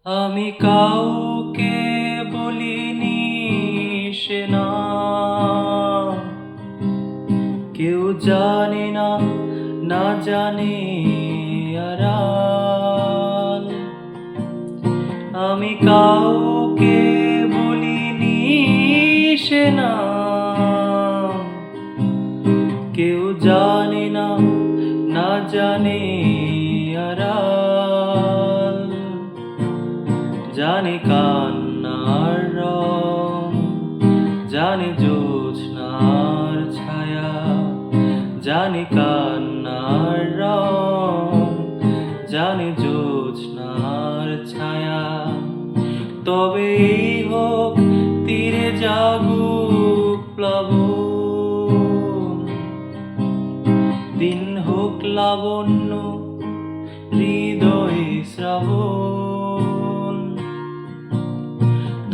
আমি কাউকে বলিনি সে না, কেউ জানে না, না জানে আড়াল। আমি কাউকে বলিনি সে না, কেউ জানে না, না জানে আড়াল। জানে কান্নার রং, জানে জ্যোৎস্নার ছায়া, জানে কান্নার রং, জানে জ্যোৎস্নার ছায়া। তবে এই হোক তীরে জাগুক প্লাবন, দিন হোক লাবণ্য হৃদয়ে শ্রাবণ।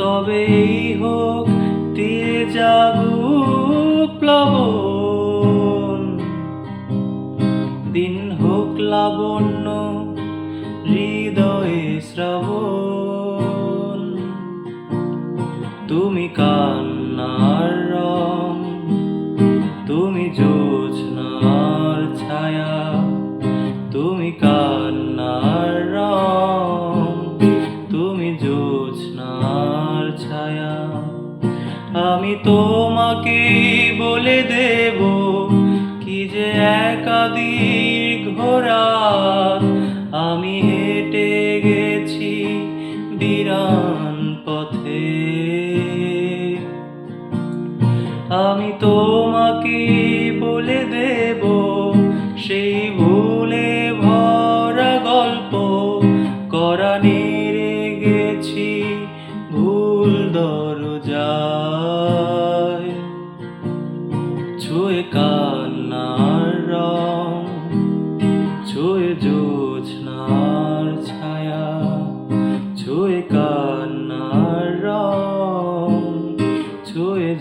তবে এই হোক তীরে জাগুক প্লাবন, দিন হোক লাবণ্য হৃদয়ে শ্রাবণ। তুমি কান্নার রং, তুমি জ্যোৎস্নার ছায়া, তুমি কান্নার রং, তুমি জ্যোৎস্নার ছায়া। আমি তোমাকে বলে দেব কি যে একাদীর্ঘ রাত আমি হেঁটে গেছি বিরান পথে। আমি তোমাকে বলে দেব সেই ভুলে ভরা গল্প, করা নেড়ে গেছি ভুল দরজায়। ছুঁয়ে কান্নার রং, ছুঁয়ে জ্যোৎস্নার ছায়া, ছুঁয়ে কান্নার রং, ছুঁয়ে